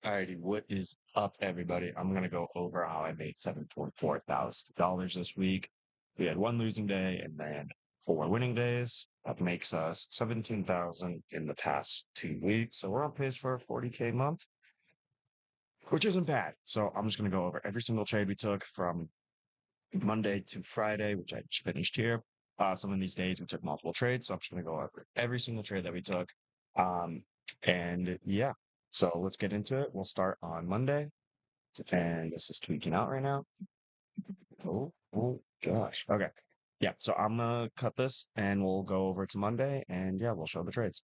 Alrighty, what is up, everybody? I'm gonna go over how I made $7,400 this week. We had one losing day and then four winning days. That makes us 17,000 in the past 2 weeks. So we're on pace for a 40K month, which isn't bad. So I'm just gonna go over every single trade we took from Monday to Friday, which I just finished here. Some of these days we took multiple trades, so I'm just gonna go over every single trade that we took. Um, and yeah, so let's get into it. We'll start on Monday. And this is tweaking out right now. Oh gosh. Okay. Yeah. So I'm gonna cut this and we'll go over to Monday and yeah, we'll show the trades.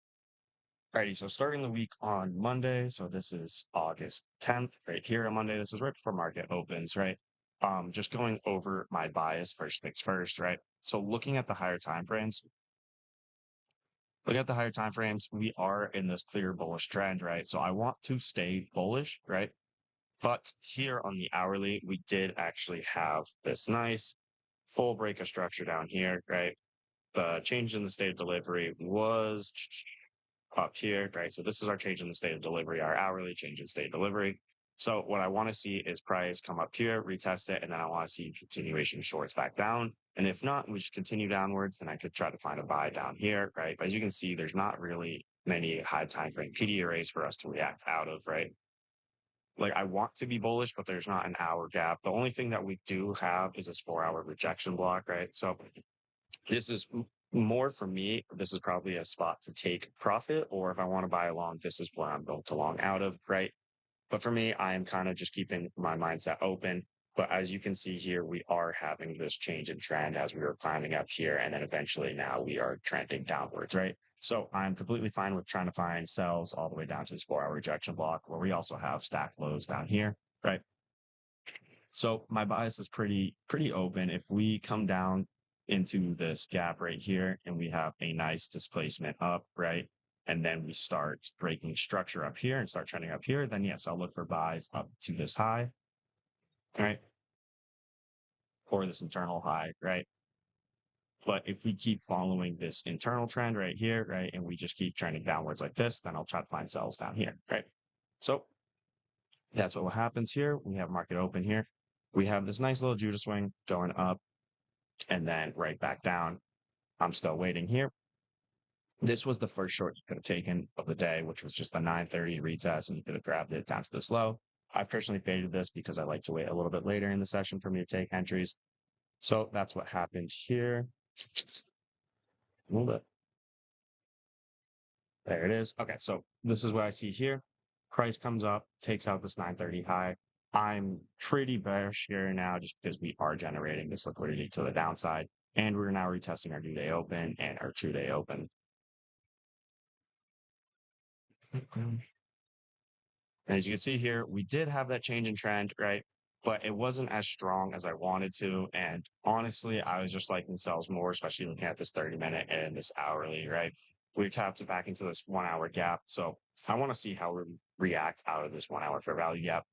Alrighty. So starting the week on Monday. So this is August 10th, right here on Monday. This is right before market opens, right? Just going over my bias first things first, right? So looking at the higher time frames, we are in this clear bullish trend, right? So I want to stay bullish, right? But here on the hourly, we did actually have this nice full break of structure down here, right? The change in the state of delivery was up here, right? So this is our change in the state of delivery, our hourly change in state of delivery. So what I want to see is price come up here, retest it, and then I want to see continuation shorts back down. And if not, we just continue downwards, then I could try to find a buy down here, right? But as you can see, there's not really many high time frame PD arrays for us to react out of, right? Like I want to be bullish, but there's not an hour gap. The only thing that we do have is this 4 hour rejection block, right? So this is more for me. This is probably a spot to take profit, or if I want to buy along, this is where I'm going to long out of, right? But for me, I am kind of just keeping my mindset open. But as you can see here, we are having this change in trend as we were climbing up here. And then eventually now we are trending downwards, right? So I'm completely fine with trying to find sells all the way down to this 4 hour rejection block where we also have stack lows down here, right? So my bias is pretty open. If we come down into this gap right here and we have a nice displacement up, right? And then we start breaking structure up here and start trending up here, then yes, I'll look for buys up to this high, right? Or this internal high, right? But if we keep following this internal trend right here, right, and we just keep trending downwards like this, then I'll try to find sells down here, right? So that's what happens here. We have market open here. We have this nice little Judah swing going up and then right back down. I'm still waiting here. This was the first short you could have taken of the day, which was just the 930 retest, and you could have grabbed it down to this low. I've personally faded this because I like to wait a little bit later in the session for me to take entries. So that's what happened here. A little bit. There it is. Okay, so this is what I see here. Price comes up, takes out this 930 high. I'm pretty bearish here now just because we are generating this liquidity to the downside. And we're now retesting our new day open and our true day open. And as you can see here, we did have that change in trend, right? But it wasn't as strong as I wanted to. And honestly, I was just liking sells more, especially looking at this 30-minute and this hourly, right? We tapped it back into this 1 hour gap. So I want to see how we react out of this 1 hour fair value gap.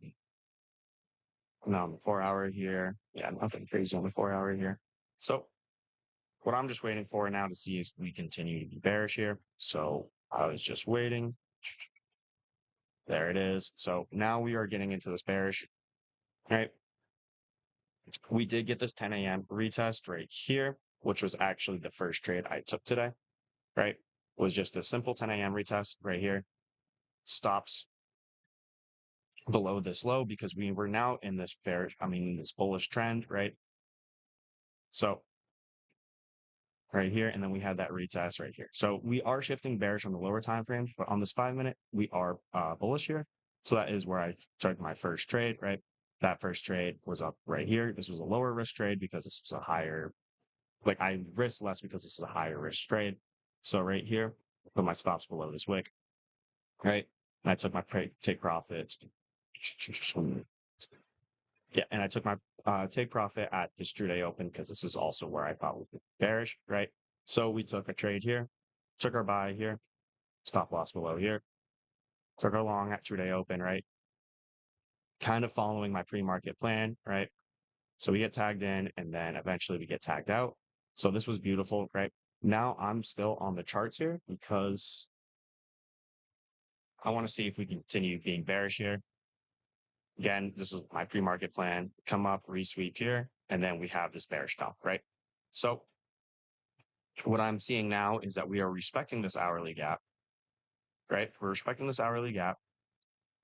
Now on the 4 hour here. Yeah, nothing crazy on the 4 hour here. So what I'm just waiting for now to see is we continue to be bearish here. So I was just waiting. There it is. So now we are getting into this bearish, right? We did get this 10 a.m. retest right here, which was actually the first trade I took today, right? Was just a simple 10 a.m. retest right here. Stops below this low because we were now in this this bullish trend, right? So right here, and then we had that retest right here. So we are shifting bearish on the lower time frames, but on this 5 minute, we are bullish here. So that is where I took my first trade, right? That first trade was up right here. This was a lower risk trade because this was a higher, like I risk less because this is a higher risk trade. So right here, put my stops below this wick, right? And I took my take profits. Yeah, and I took my take profit at this true day open because this is also where I thought would be bearish, right? So we took a trade here, took our buy here, stop loss below here, took our long at true day open, right? Kind of following my pre-market plan, right? So we get tagged in and then eventually we get tagged out. So this was beautiful, right? Now I'm still on the charts here because I want to see if we continue being bearish here. Again, this was my pre-market plan, come up, resweep here, and then we have this bearish dump, right? So what I'm seeing now is that we are respecting this hourly gap, right? We're respecting this hourly gap.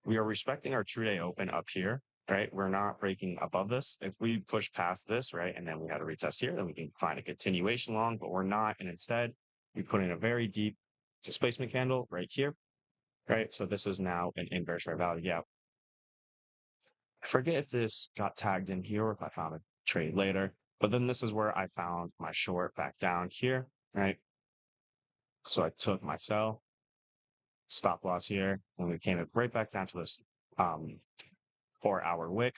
We are respecting our true day open up here, right? We're not breaking above this. If we push past this, right, and then we had a retest here, then we can find a continuation long, but we're not. And instead, we put in a very deep displacement candle right here, right? So this is now an inverse fair value gap. I forget if this got tagged in here or if I found a trade later, but then this is where I found my short back down here, right? So I took my sell, stop loss here, and we came right back down to this 4-hour wick.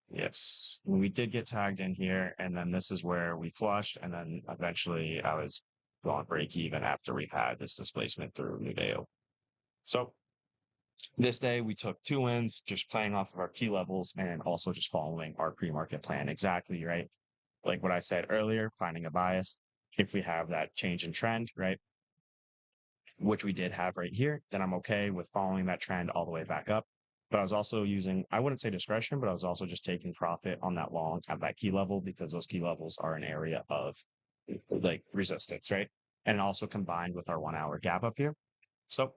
Yes, we did get tagged in here, and then this is where we flushed, and then eventually I was going break even after we had this displacement through New Day. So this day we took 2 wins, just playing off of our key levels and also just following our pre-market plan exactly, right? Like what I said earlier, finding a bias. If we have that change in trend, right, which we did have right here, then I'm okay with following that trend all the way back up. But I was also using, I wouldn't say discretion, but I was also just taking profit on that long at that key level because those key levels are an area of like resistance, right? And also combined with our 1-hour gap up here. So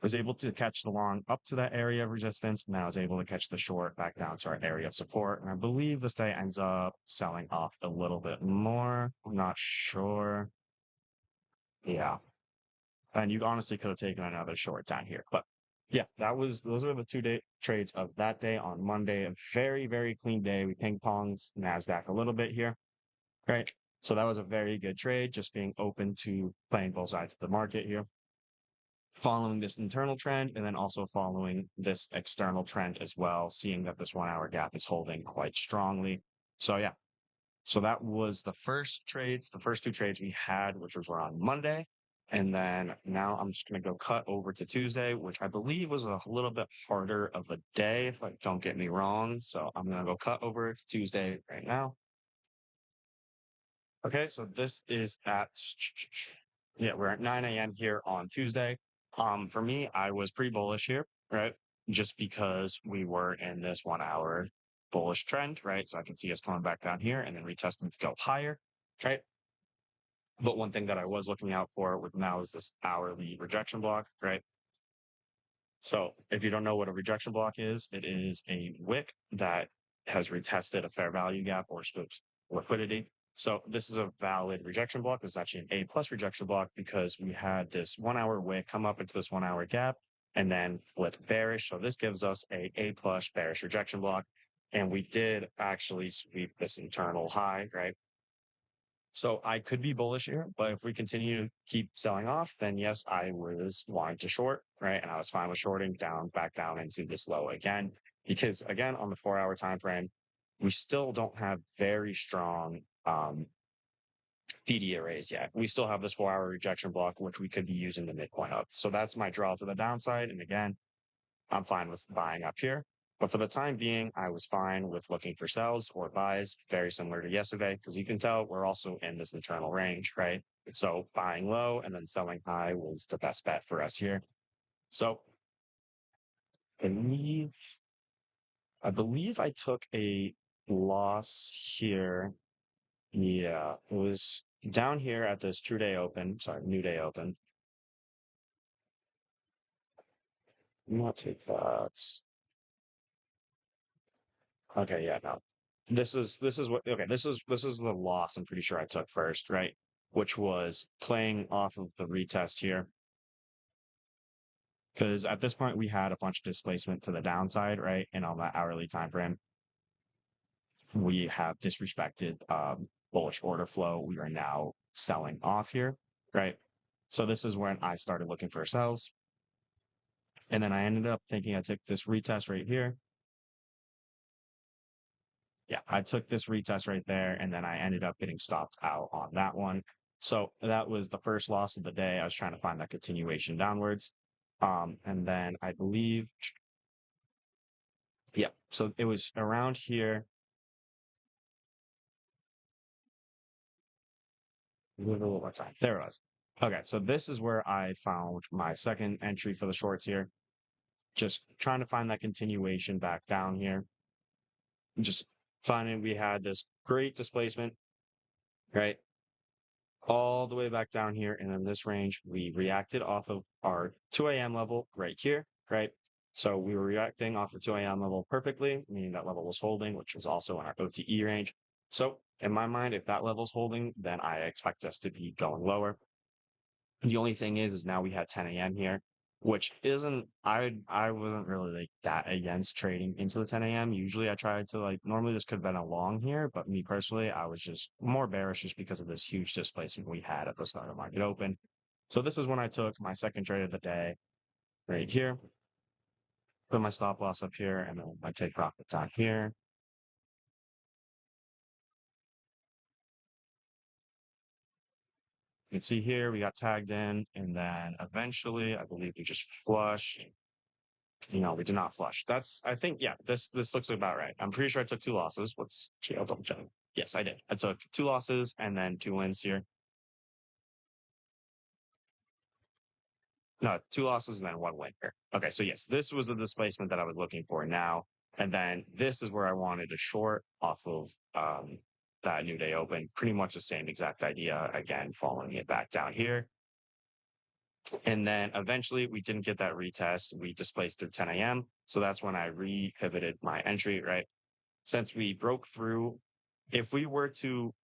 I was able to catch the long up to that area of resistance, and then I was able to catch the short back down to our area of support. And I believe this day ends up selling off a little bit more. I'm not sure. Yeah. And you honestly could have taken another short down here. But yeah, those are the 2-day trades of that day on Monday. A very, very clean day. We ping pongs NASDAQ a little bit here. Right. So that was a very good trade, just being open to playing both sides of the market here. Following this internal trend and then also following this external trend as well, seeing that this 1-hour gap is holding quite strongly. So yeah. So that was the first 2 trades we had, which were on Monday. And then now I'm just going to go cut over to Tuesday, which I believe was a little bit harder of a day, if I don't get me wrong. So I'm going to go cut over to Tuesday right now. Okay, so this is at, yeah, we're at 9 a.m. here on Tuesday. For me, I was pretty bullish here, right? Just because we were in this 1-hour bullish trend, right? So I can see us coming back down here and then retesting to go higher, right? But one thing that I was looking out for with now is this hourly rejection block, right? So if you don't know what a rejection block is, it is a wick that has retested a fair value gap or strips liquidity. So this is a valid rejection block. It's actually an A plus rejection block because we had this 1-hour wick come up into this 1-hour gap and then flip bearish. So this gives us A plus bearish rejection block. And we did actually sweep this internal high, right? So I could be bullish here, but if we continue to keep selling off, then yes, I was wanting to short, right? And I was fine with shorting back down into this low again, because again, on the 4-hour time frame, we still don't have very strong PD arrays yet. We still have this 4-hour rejection block, which we could be using the midpoint of. So that's my draw to the downside. And again, I'm fine with buying up here. But for the time being, I was fine with looking for sells or buys, very similar to yesterday, because you can tell we're also in this internal range, right? So buying low and then selling high was the best bet for us here. So I believe I took a loss here. Yeah, it was down here at this New Day open. I'm not take that. Okay, yeah, no. This is what okay, this is the loss I'm pretty sure I took first, right? Which was playing off of the retest here. Because at this point we had a bunch of displacement to the downside, right? And on that hourly time frame, we have disrespected bullish order flow. We are now selling off here, right? So this is when I started looking for sells. And then I ended up thinking I took this retest right here. Yeah, I took this retest right there, and then I ended up getting stopped out on that one. So that was the first loss of the day. I was trying to find that continuation downwards. And then I believe, yeah, so it was around here. One more time. There it was. Okay, so this is where I found my second entry for the shorts here. just trying to find that continuation back down here. Just finding we had this great displacement, right? All the way back down here. And in this range, we reacted off of our 2 a.m. level right here, right? So we were reacting off the 2 a.m. level perfectly, meaning that level was holding, which was also in our OTE range. So in my mind, if that level's holding, then I expect us to be going lower. The only thing is now we had 10 a.m. here, which isn't, I wasn't really like that against trading into the 10 a.m. Usually I try to like, normally this could have been a long here, but me personally, I was just more bearish just because of this huge displacement we had at the start of market open. So this is when I took my second trade of the day right here, put my stop loss up here, and then my take profit down here. You can see here we got tagged in, and then eventually I believe we just flush. No, we did not flush. That's, I think, yeah, this looks about right. I'm pretty sure I took two losses. What's, I'll double check. Yes, I did. I took two losses and then two wins here. No, two losses and then one win here. Okay, so yes, this was the displacement that I was looking for now. And then this is where I wanted to short off of that new day open. Pretty much the same exact idea. Again, following it back down here. And then eventually we didn't get that retest. We displaced through 10 a.m. So that's when I re-pivoted my entry, right? Since we broke through, if we were to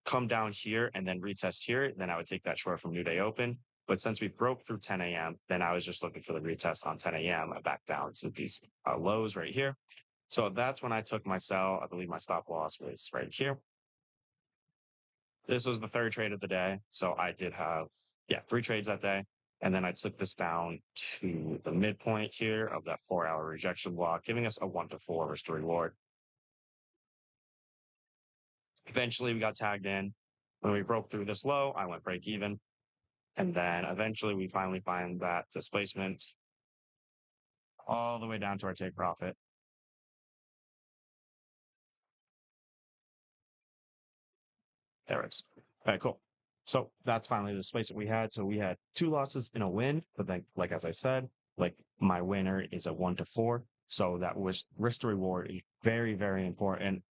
come down here and then retest here, then I would take that short from New Day Open. But since we broke through 10 a.m., then I was just looking for the retest on 10 a.m. back down to these lows right here. So that's when I took my sell. I believe my stop loss was right here. This was the third trade of the day. So I did have, yeah, 3 trades that day. And then I took this down to the midpoint here of that 4-hour rejection block, giving us a 1-to-4 risk to reward. Eventually, we got tagged in. When we broke through this low, I went break even. And then eventually, we finally find that displacement all the way down to our take profit. There it is. All right, cool. So that's finally the displacement we had. So we had 2 losses and a win. But then, like as I said, like my winner is a 1-to-4. So that was risk to reward is very, very important.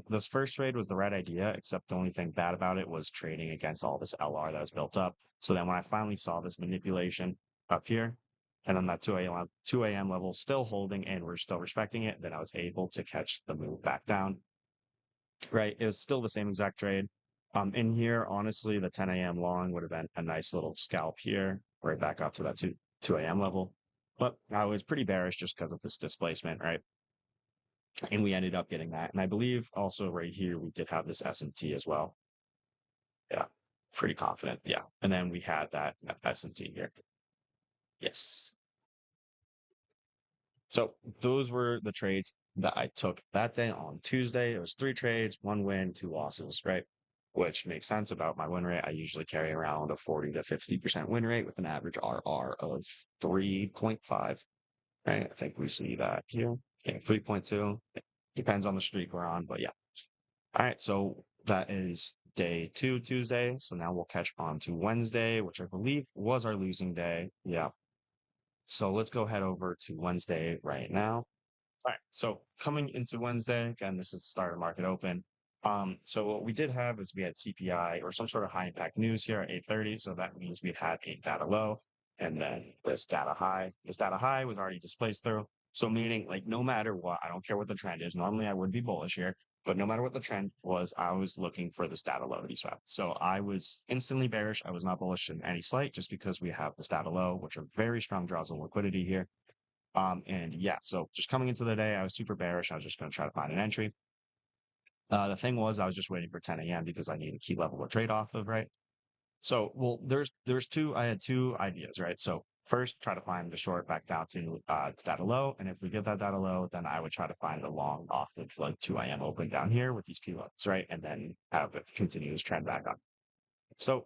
This first trade was the right idea, except the only thing bad about it was trading against all this LR that was built up. So then when I finally saw this manipulation up here, and on that 2 a.m. level still holding and we're still respecting it, then I was able to catch the move back down. Right. It was still the same exact trade. In here, honestly, the 10 a.m. long would have been a nice little scalp here, right back up to that 2 a.m. level. But I was pretty bearish just because of this displacement, right? And we ended up getting that. And I believe also right here, we did have this SMT as well. Yeah, pretty confident. Yeah. And then we had that SMT here. Yes. So those were the trades that I took that day on Tuesday. It was 3 trades, 1 win, 2 losses, right? Which makes sense about my win rate. I usually carry around a 40 to 50% win rate with an average RR of 3.5, right? I think we see that here. Yeah, 3.2. Depends on the streak we're on, but yeah. All right, so that is day 2, Tuesday. So now we'll catch on to Wednesday, which I believe was our losing day. Yeah. So let's go head over to Wednesday right now. All right. So coming into Wednesday, again, this is the start of market open. So what we did have is we had CPI or some sort of high impact news here at 8:30. So that means we had a data low and then this data high. This data high was already displaced through. So meaning like no matter what, I don't care what the trend is. Normally I would be bullish here, but no matter what the trend was, I was looking for this data low to be swept. So I was instantly bearish. I was not bullish in any slight just because we have this data low, which are very strong draws of liquidity here. And yeah, so just coming into the day, I was super bearish. I was just going to try to find an entry. The thing was, I was just waiting for 10 a.m. because I need a key level to trade off of, right? So, well, I had 2 ideas, right? So first, try to find the short back down to data low. And if we get that data low, then I would try to find a long off of like 2 a.m. open down here with these key levels, right? And then have it continue this trend back up. So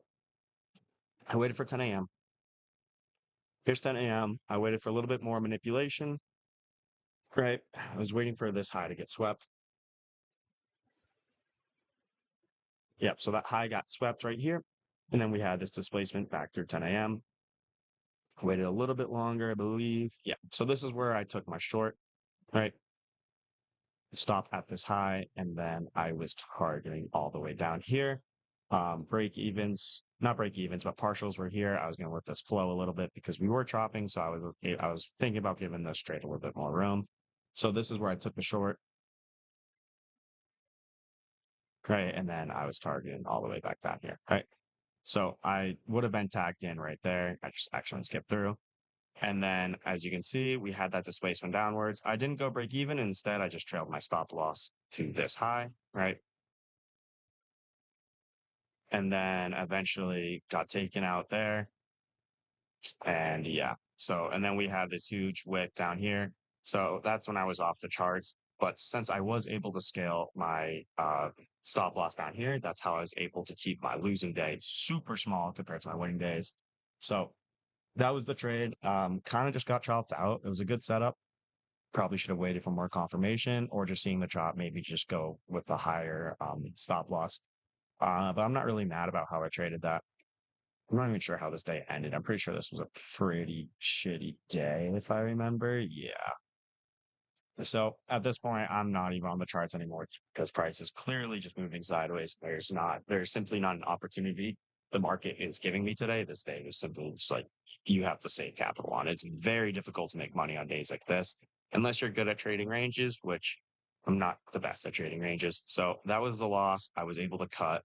I waited for 10 a.m. Here's 10 a.m. I waited for a little bit more manipulation, right? I was waiting for this high to get swept. Yep. So that high got swept right here. And then we had this displacement back through 10 a.m. Waited a little bit longer, I believe. Yeah. So this is where I took my short, right? Stop at this high, and then I was targeting all the way down here. Break evens, not break evens, but partials were here. I was going to let this flow a little bit because we were chopping. So I was thinking about giving this trade a little bit more room. So this is where I took the short, right? And then I was targeting all the way back down here, right? So I would have been tagged in right there. I just actually skipped through. And then as you can see, we had that displacement downwards. I didn't go break even. Instead, I just trailed my stop loss to this high, right? And then eventually got taken out there. And yeah, so, and then we had this huge wick down here. So that's when I was off the charts. But since I was able to scale my stop loss down here, that's how I was able to keep my losing day super small compared to my winning days. So that was the trade. Kind of just got chopped out. It was a good setup. Probably should have waited for more confirmation or just seeing the chop, maybe just go with the higher stop loss. But I'm not really mad about how I traded that. I'm not even sure how this day ended. I'm pretty sure this was a pretty shitty day, if I remember. Yeah. So at this point, I'm not even on the charts anymore because price is clearly just moving sideways. There's simply not an opportunity the market is giving me today. This day is simply just like you have to save capital on. It's very difficult to make money on days like this unless you're good at trading ranges, which I'm not the best at trading ranges. So that was the loss. I was able to cut.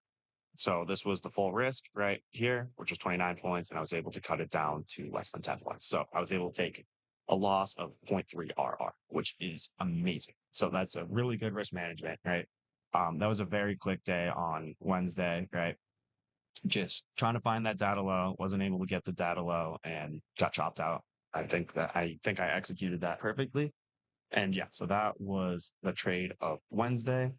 So this was the full risk right here, which was 29 points, and I was able to cut it down to less than 10 points. So I was able to take a loss of 0.3 RR, which is amazing. So that's a really good risk management, right? That was a very quick day on Wednesday, right? Just trying to find that data low, wasn't able to get the data low and got chopped out. I think I executed that perfectly. And yeah, so that was the trade of Wednesday.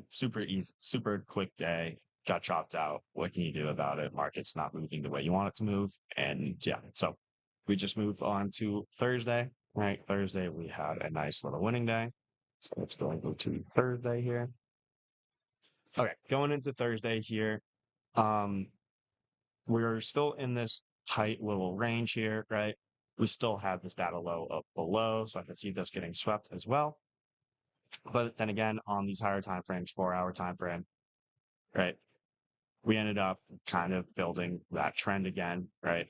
Super easy, super quick day, got chopped out. What can you do about it? Market's not moving the way you want it to move. And yeah, so we just moved on to Thursday, right? Thursday, we had a nice little winning day. So let's go and go to Thursday here. Okay, going into Thursday here. Um, we're still in this tight little range here, right? We still have this data low up below, so I can see this getting swept as well. But then again, on these higher time frames, 4 hour time frame, right? We ended up kind of building that trend again, right?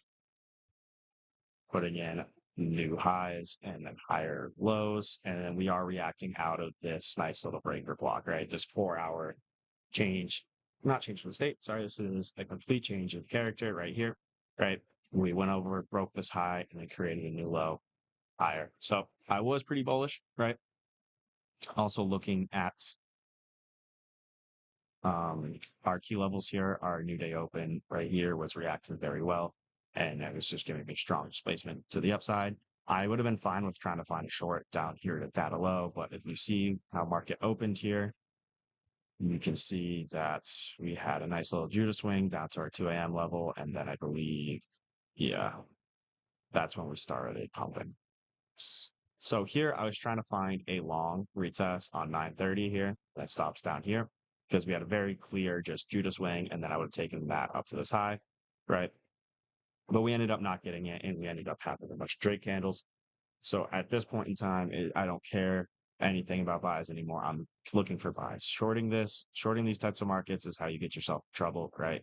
Putting in new highs and then higher lows. And then we are reacting out of this nice little breaker block, right? This 4 hour change, not change from state. Sorry, this is a complete change of character right here, right? We went over, broke this high, and then created a new low higher. So I was pretty bullish, right? Also looking at our key levels here, our new day open right here was reacting very well. And it was just giving me strong displacement to the upside. I would have been fine with trying to find a short down here at data low, but if you see how market opened here, you can see that we had a nice little Judah swing down to our 2 a.m. level. And then I believe, yeah, that's when we started pumping. So here I was trying to find a long retest on 930 here that stops down here because we had a very clear just Judah swing, and then I would have taken that up to this high, right? But we ended up not getting it, and we ended up having a bunch of Drake candles. So at this point in time, I don't care anything about buys anymore. I'm looking for buys. Shorting these types of markets is how you get yourself in trouble, right?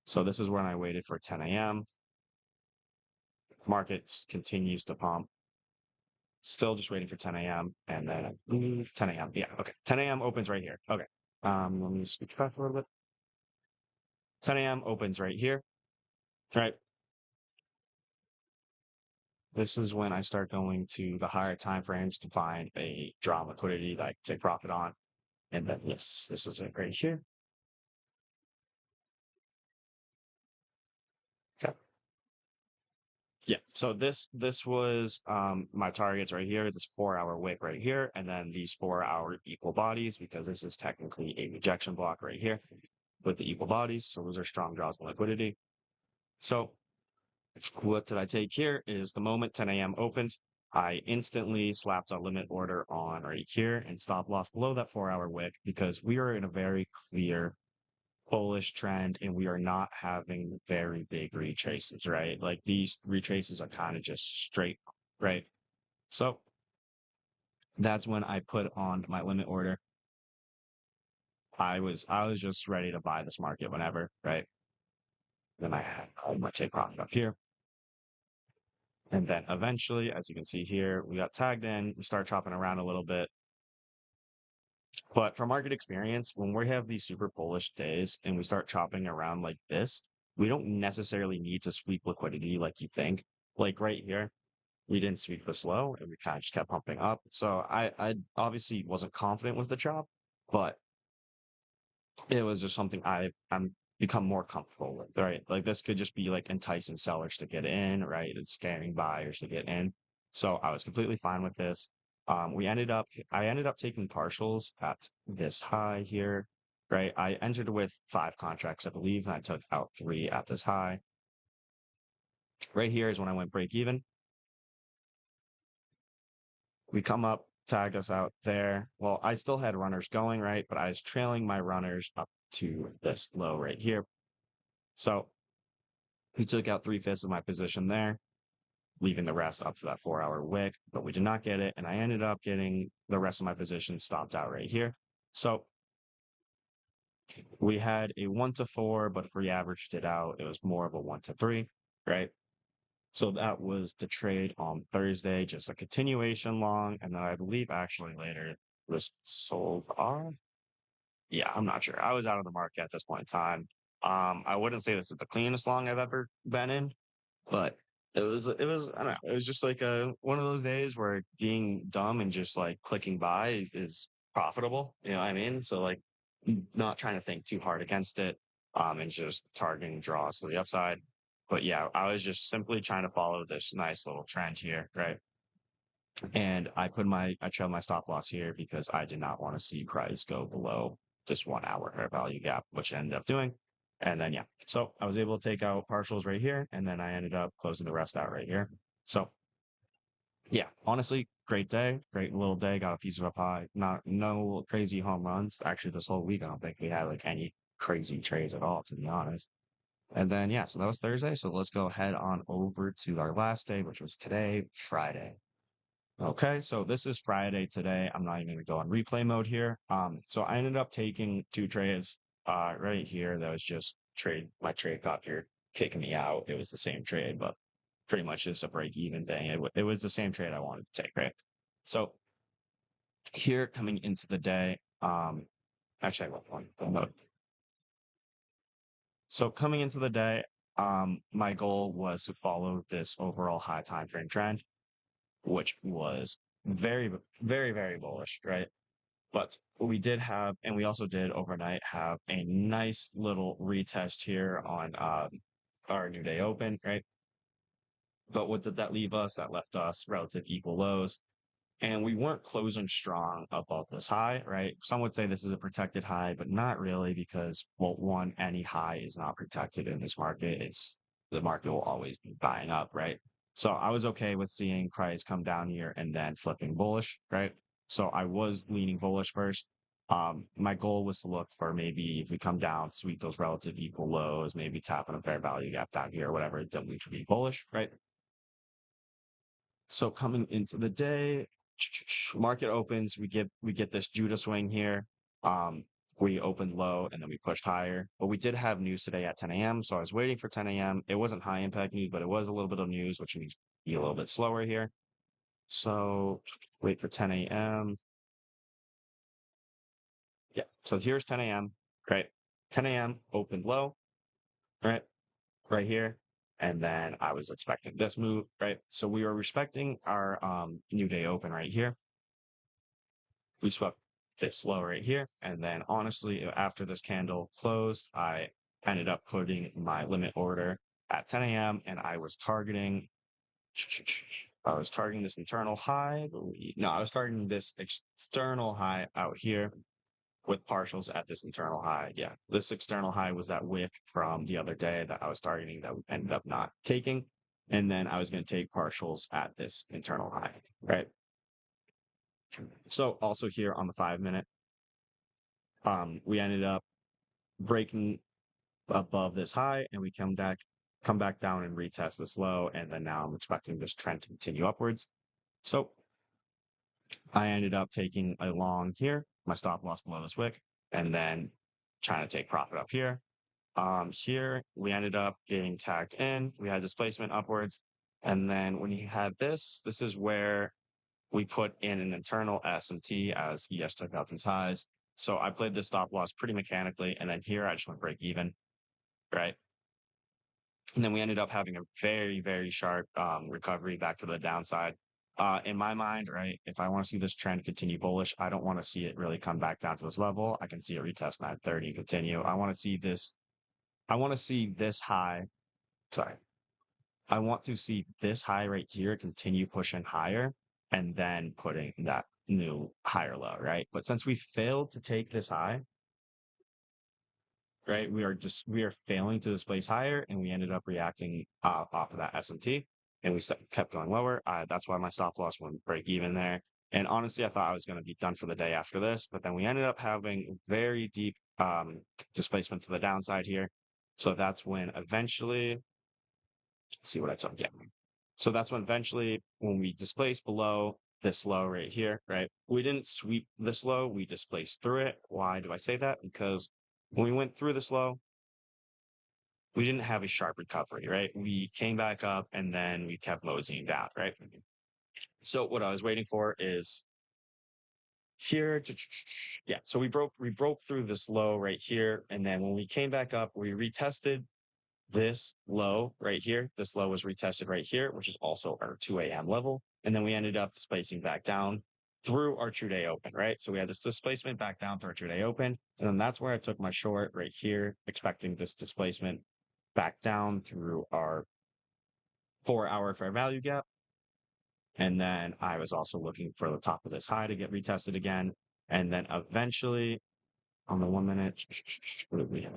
So this is when I waited for 10 a.m. Markets continues to pump. Still just waiting for 10 a.m. and then 10 a.m. Yeah, okay. 10 a.m. opens right here. Okay. Let me switch back a little bit. 10 a.m. opens right here. Right. This is when I start going to the higher time frames to find a draw liquidity that I can take profit on. And then yes, this was it right here. Okay. Yeah. So this was my targets right here, this 4 hour wick right here, and then these 4 hour equal bodies, because this is technically a rejection block right here with the equal bodies. So those are strong draws on liquidity. So what did I take here is the moment 10 a.m. opened, I instantly slapped a limit order on right here and stop loss below that 4 hour wick because we are in a very clear bullish trend and we are not having very big retraces, right? Like these retraces are kind of just straight, right? So that's when I put on my limit order. I was just ready to buy this market whenever, right? Then I had my take profit up here. And then eventually, as you can see here, we got tagged in, we start chopping around a little bit. But from market experience, when we have these super bullish days and we start chopping around like this, we don't necessarily need to sweep liquidity like you think. Like right here, we didn't sweep this low and we kind of just kept pumping up. So I obviously wasn't confident with the chop, but it was just something I'm become more comfortable with, right? Like this could just be like enticing sellers to get in, right? And scaring buyers to get in. So I was completely fine with this. I ended up taking partials at this high here, right? I entered with 5 contracts, I believe, and I took out 3 at this high. Right here is when I went break even. We come up, tag us out there. Well, I still had runners going, right? But I was trailing my runners up to this low right here. So we took out 3/5 of my position there, leaving the rest up to that 4-hour wick, but we did not get it. And I ended up getting the rest of my position stopped out right here. So we had a 1 to 4, but if we averaged it out, it was more of a 1 to 3, right? So that was the trade on Thursday, just a continuation long. And then I believe actually later it was sold off. Yeah, I'm not sure. I was out of the market at this point in time. I wouldn't say this is the cleanest long I've ever been in, but it was I don't know, it was just like one of those days where being dumb and just like clicking buy is profitable. You know what I mean? So like not trying to think too hard against it, and just targeting draws to the upside. But yeah, I was just simply trying to follow this nice little trend here, right? And I trailed my stop loss here because I did not want to see price go below this 1 hour fair value gap, which I ended up doing. And then, yeah, so I was able to take out partials right here. And then I ended up closing the rest out right here. So yeah, honestly, great day, great little day. Got a piece of a pie. Not no crazy home runs. Actually, this whole week, I don't think we had like any crazy trades at all, to be honest. And then, yeah, so that was Thursday. So let's go head on over to our last day, which was today, Friday. Okay, so this is Friday today. I'm not even gonna go on replay mode here. So I ended up taking 2 trades right here. That was just my trade got here kicking me out. It was the same trade, but pretty much just a break even thing. It was the same trade I wanted to take, right? So here coming into the day, actually I went one mode. So coming into the day, my goal was to follow this overall high time frame trend, which was very, very, very bullish, right? But we did have, and we also did overnight have a nice little retest here on our new day open, right? But what did that leave us? That left us relative equal lows. And we weren't closing strong above this high, right? Some would say this is a protected high, but not really because, well, one, any high is not protected in this market. The market will always be buying up, right? So I was okay with seeing price come down here and then flipping bullish, right? So I was leaning bullish first. My goal was to look for maybe if we come down, sweep those relative equal lows, maybe tap on a fair value gap down here, or whatever, then we should be bullish, right? So coming into the day, market opens, we get this Judah swing here. Um, we opened low and then we pushed higher. But we did have news today at 10 a.m. So I was waiting for 10 a.m. It wasn't high impact news, but it was a little bit of news, which means be a little bit slower here. So wait for 10 a.m. Yeah. So here's 10 a.m. Great. 10 a.m. opened low, right? Right here. And then I was expecting this move, right? So we were respecting our new day open right here. We swept this low right here. And then honestly, after this candle closed, I ended up putting my limit order at 10 a.m. and I was targeting this internal high. No, I was targeting this external high out here with partials at this internal high. Yeah, this external high was that wick from the other day that I was targeting that ended up not taking. And then I was going to take partials at this internal high, right? So also here on the 5 minute, we ended up breaking above this high, and we come back down and retest this low, and then now I'm expecting this trend to continue upwards. So I ended up taking a long here, my stop loss below this wick, and then trying to take profit up here. Here we ended up getting tagged in. We had displacement upwards, and then when you had this is where we put in an internal SMT as ES took out these highs. So I played this stop loss pretty mechanically, and then here I just went break even, right? And then we ended up having a very, very sharp recovery back to the downside. In my mind, right, if I want to see this trend continue bullish, I don't want to see it really come back down to this level. I can see it retest 930, continue. I want to see this. I want to see this high. Sorry. I want to see this high right here continue pushing higher and then putting that new higher low, right? But since we failed to take this high, right? We are failing to displace higher, and we ended up reacting off of that SMT, and we kept going lower. That's why my stop loss went break even there. And honestly, I thought I was going to be done for the day after this, but then we ended up having very deep displacement to the downside here. So that's when eventually, let's see what I took. Yeah. So that's when we displaced below this low right here, right? We didn't sweep this low, we displaced through it. Why do I say that? Because when we went through this low, we didn't have a sharp recovery, right? We came back up and then we kept moseying down, right? So what I was waiting for is here. Yeah. So we broke through this low right here. And then when we came back up, we retested this low right here. This low was retested right here, which is also our 2 a.m. level. And then we ended up displacing back down through our true day open, right? So we had this displacement back down through our true day open. And then that's where I took my short right here, expecting this displacement back down through our 4-hour fair value gap. And then I was also looking for the top of this high to get retested again. And then eventually on the 1 minute, what did we have?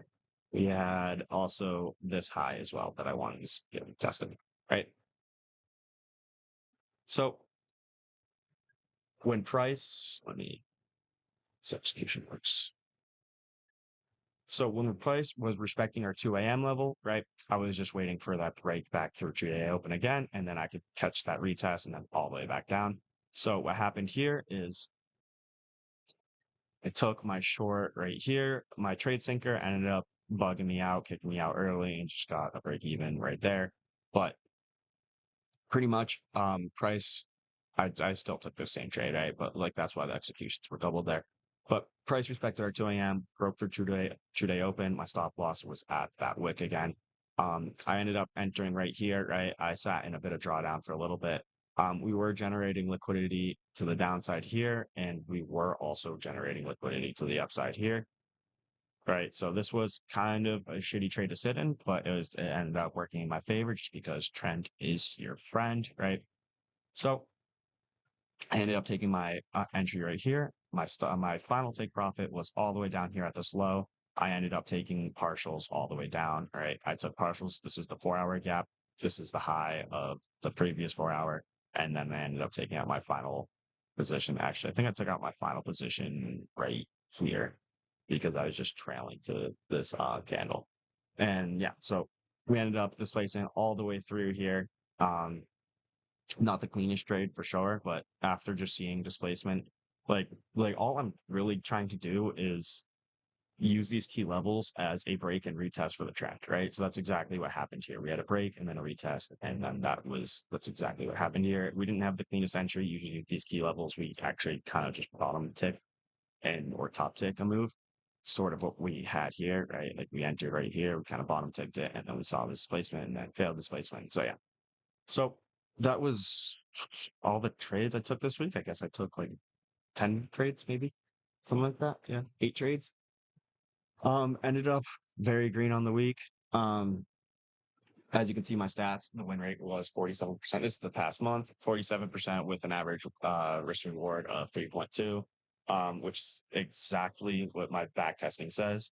We had also this high as well that I wanted to get tested, right? So when price, execution works. So when the price was respecting our 2 a.m. level, right, I was just waiting for that break back through 2-day open again, and then I could catch that retest and then all the way back down. So what happened here is I took my short right here. My trade sinker ended up bugging me out, kicking me out early, and just got a break even right there. But pretty much, price, I still took the same trade, right? But like that's why the executions were doubled there. But price respected our 2 a.m., broke through 2-day open. My stop loss was at that wick again. I ended up entering right here, right? I sat in a bit of drawdown for a little bit. We were generating liquidity to the downside here, and we were also generating liquidity to the upside here. Right. So this was kind of a shitty trade to sit in, but it ended up working in my favor just because trend is your friend, right? So I ended up taking my entry right here. My final take profit was all the way down here at this low. I ended up taking partials all the way down, right? I took partials. This is the 4-hour gap. This is the high of the previous 4-hour. And then I ended up taking out my final position. Actually, I think I took out my final position right here because I was just trailing to this candle. And yeah, so we ended up displacing all the way through here. Not the cleanest trade for sure, but after just seeing displacement, like all I'm really trying to do is use these key levels as a break and retest for the trend, right? So that's exactly what happened here. We had a break and then a retest, and then that's exactly what happened here. We didn't have the cleanest entry. Usually these key levels, we actually kind of just bottom tick or top tick a move, sort of what we had here, right? Like we entered right here, we kind of bottom ticked it, and then we saw displacement and then failed displacement. So yeah. So that was all the trades I took this week. I guess I took like 10 trades, maybe something like that. Yeah. 8 trades. Ended up very green on the week. As you can see, my stats, the win rate was 47%. This is the past month, 47% with an average risk reward of 3.2, which is exactly what my back testing says.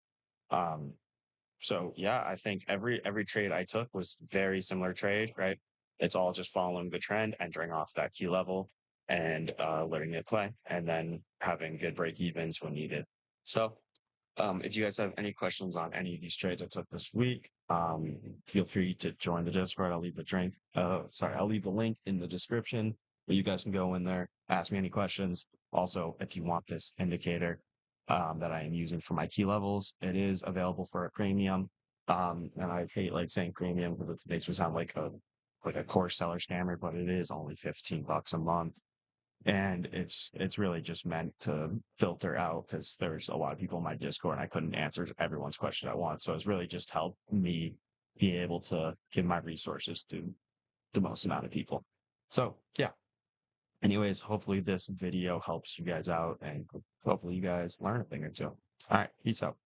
So yeah, I think every trade I took was very similar trade, right? It's all just following the trend, entering off that key level and letting it play, and then having good break evens when needed. So If you guys have any questions on any of these trades I took this week, feel free to join the Discord. I'll leave I'll leave the link in the description, but you guys can go in there, ask me any questions. Also, if you want this indicator that I am using for my key levels, it is available for a premium. And I hate like saying premium because it makes me sound like a course seller scammer, but it is only $15 a month. And it's really just meant to filter out because there's a lot of people in my Discord and I couldn't answer everyone's question at once. So it's really just helped me be able to give my resources to the most amount of people. So yeah. Anyways, hopefully this video helps you guys out and hopefully you guys learn a thing or two. All right, peace out.